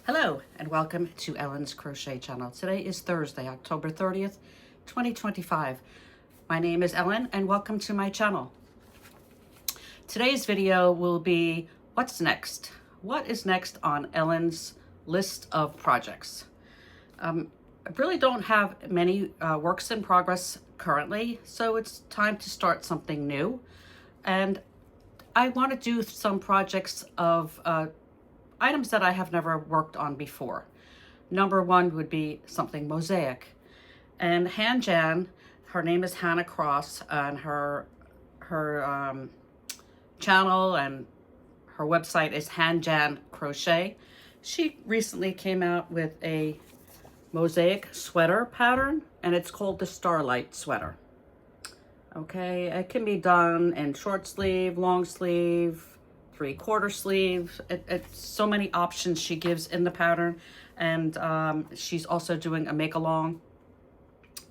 Hello and welcome to Ellen's Crochet Channel. Today is Thursday, October 30th, 2025. My name is Ellen and welcome to my channel. Today's video will be what's next. What is next on Ellen's list of projects? I really don't have many works in progress currently, so it's time to start something new. And I want to do some projects of items that I have never worked on before. Number one would be something mosaic. And Jan, her name is Hannah Cross, and her channel and her website is Jan Crochet. She recently came out with a mosaic sweater pattern, and it's called the Starlight sweater. Okay, it can be done in short sleeve, long sleeve, 3/4 sleeve. It's so many options she gives in the pattern. And she's also doing a make along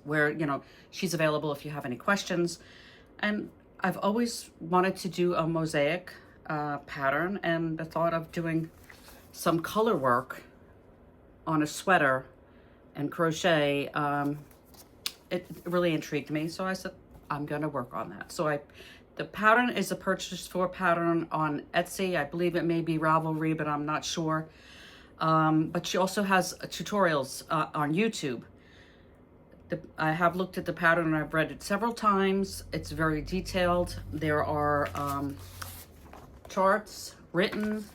where, you know, she's available if you have any questions. And I've always wanted to do a mosaic pattern, and the thought of doing some color work on a sweater and crochet, it really intrigued me. So I said, I'm gonna work on that. So the pattern is a purchased for pattern on Etsy. I believe it may be Ravelry, but I'm not sure. But she also has tutorials on YouTube. I have looked at the pattern and I've read it several times. It's very detailed. There are charts written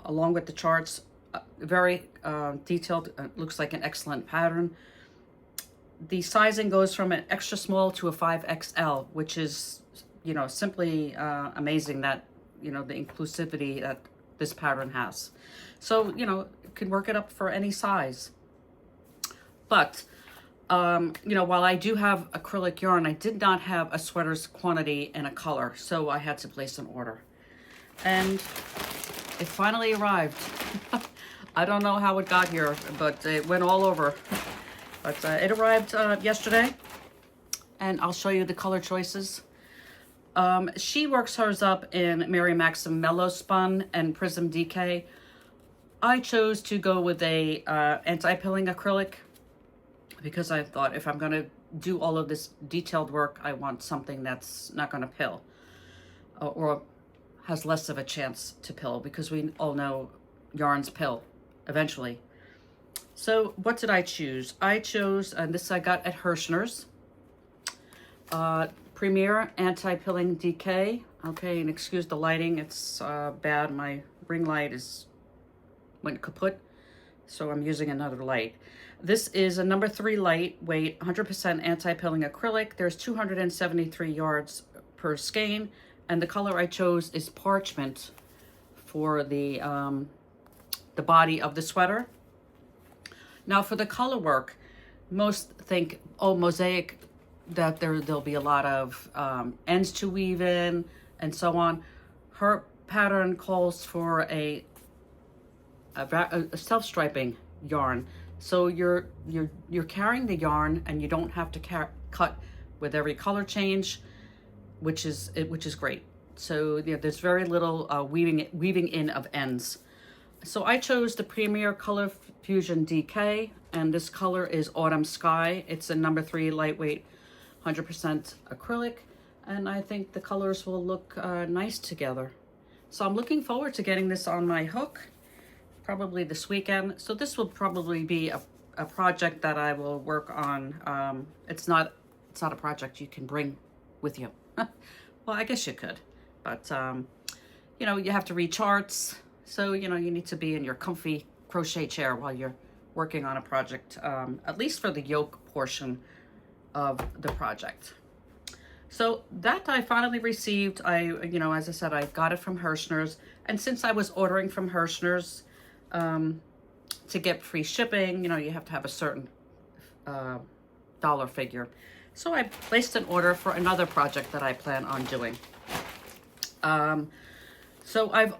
along with the charts. Very detailed. Looks like an excellent pattern. The sizing goes from an extra small to a 5XL, which is, you know, simply amazing that, you know, the inclusivity that this pattern has. So, you know, you can work it up for any size. But, you know, while I do have acrylic yarn, I did not have a sweater's quantity and a color, so I had to place an order. And it finally arrived. I don't know how it got here, but it went all over. But it arrived yesterday, and I'll show you the color choices. She works hers up in Mary Maxim Mellow Spun and Prism DK. I chose to go with a anti-pilling acrylic because I thought if I'm going to do all of this detailed work, I want something that's not going to pill or has less of a chance to pill, because we all know yarns pill eventually. So what did I choose? I chose, and this I got at Hirschner's, Premier Anti-Pilling DK. Okay, and excuse the lighting, it's bad. My ring light went kaput, so I'm using another light. This is a number 3 lightweight, 100% anti-pilling acrylic. There's 273 yards per skein, and the color I chose is parchment for the body of the sweater. Now for the color work, most think, oh, mosaic, that there'll be a lot of ends to weave in and so on. Her pattern calls for a self-striping yarn. So you're carrying the yarn and you don't have to cut with every color change, which is great. So yeah, there's very little weaving in of ends. So I chose the Premier Color Fusion DK, and this color is Autumn Sky. It's a number 3 lightweight, 100% acrylic, and I think the colors will look nice together. So I'm looking forward to getting this on my hook, probably this weekend. So this will probably be a project that I will work on. It's not a project you can bring with you. Well, I guess you could, but you know, you have to read charts. So, you know, you need to be in your comfy crochet chair while you're working on a project, at least for the yoke portion of the project. So that I finally received. You know, as I said, I got it from Hirschner's. And since I was ordering from Hirschner's, to get free shipping, you know, you have to have a certain dollar figure. So I placed an order for another project that I plan on doing. So I've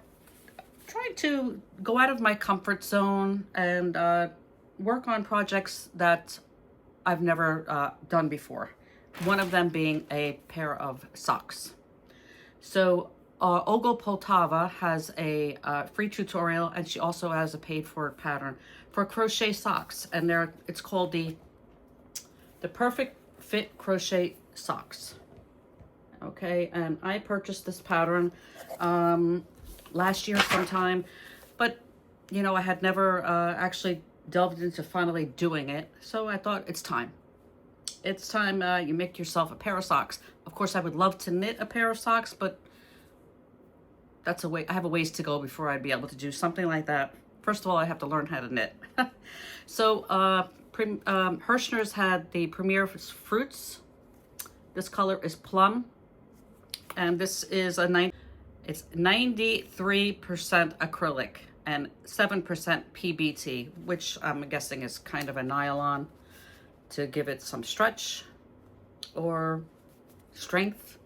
tried to go out of my comfort zone and work on projects that I've never done before. One of them being a pair of socks. So Olga Poltava has a free tutorial, and she also has a paid-for pattern for crochet socks, and it's called the Perfect Fit Crochet Socks. Okay, and I purchased this pattern last year sometime, but you know, I had never actually delved into finally doing it, so I thought it's time. It's time you make yourself a pair of socks. Of course, I would love to knit a pair of socks, but that's a way. I have a ways to go before I'd be able to do something like that. First of all, I have to learn how to knit. So Hirschner's had the Premier Fruits. This color is plum, and this is it's 93% acrylic and 7% PBT, which I'm guessing is kind of a nylon to give it some stretch or strength.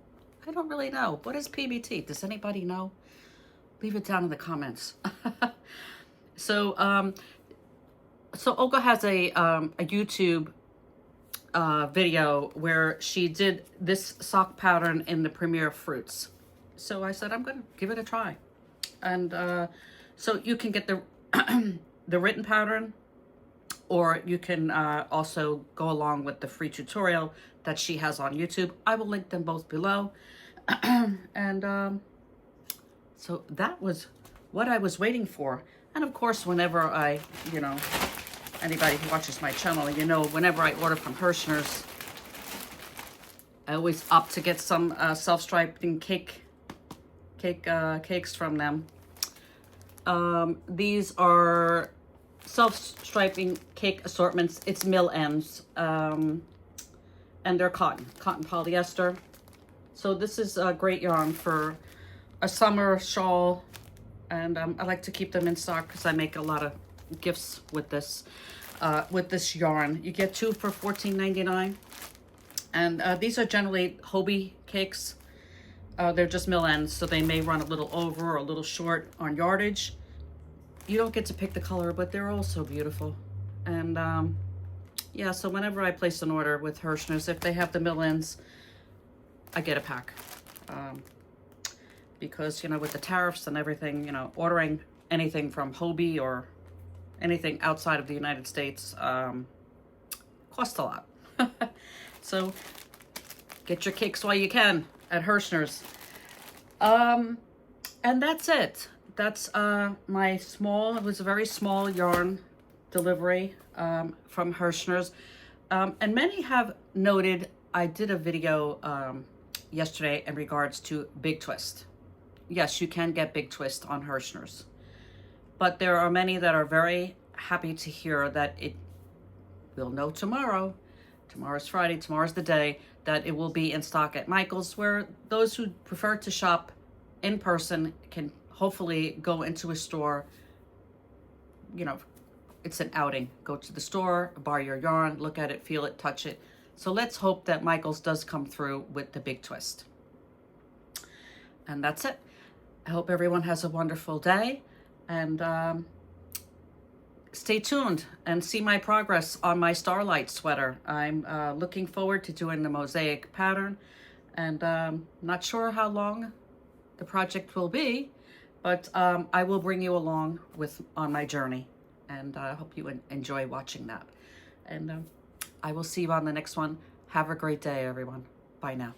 I don't really know. What is PBT? Does anybody know? Leave it down in the comments. So Olga has a YouTube video where she did this sock pattern in the Premier Fruits. So I said, I'm gonna give it a try. And so you can get the the written pattern, or you can also go along with the free tutorial that she has on YouTube. I will link them both below. And so that was what I was waiting for. And of course, whenever I, you know, anybody who watches my channel, you know, whenever I order from Hirschner's, I always opt to get some self-striping cakes from them. These are self-striping cake assortments. It's mill ends, and they're cotton polyester. So this is a great yarn for a summer shawl, and I like to keep them in stock because I make a lot of gifts with this yarn. You get 2 for $14.99, and these are generally Hobie cakes. They're just mill ends, so they may run a little over or a little short on yardage. You don't get to pick the color, but they're all so beautiful. And yeah, so whenever I place an order with Hirschner's, if they have the mill ends, I get a pack. Because, you know, with the tariffs and everything, you know, ordering anything from Hobie or anything outside of the United States costs a lot. So get your cakes while you can at Hirschner's. And that's it. That's it was a very small yarn delivery from Hirschner's. And many have noted, I did a video yesterday in regards to Big Twist. Yes, you can get Big Twist on Hirschner's. But there are many that are very happy to hear that we'll know tomorrow. Tomorrow's Friday, tomorrow's the day that it will be in stock at Michael's, where those who prefer to shop in person can hopefully go into a store. You know, it's an outing. Go to the store, buy your yarn, look at it, feel it, touch it. So let's hope that Michael's does come through with the Big Twist. And that's it. I hope everyone has a wonderful day, and stay tuned and see my progress on my Starlight sweater. I'm looking forward to doing the Mosaic pattern, and not sure how long the project will be, but I will bring you along on my journey, and I hope you enjoy watching that. And I will see you on the next one. Have a great day, everyone. Bye now.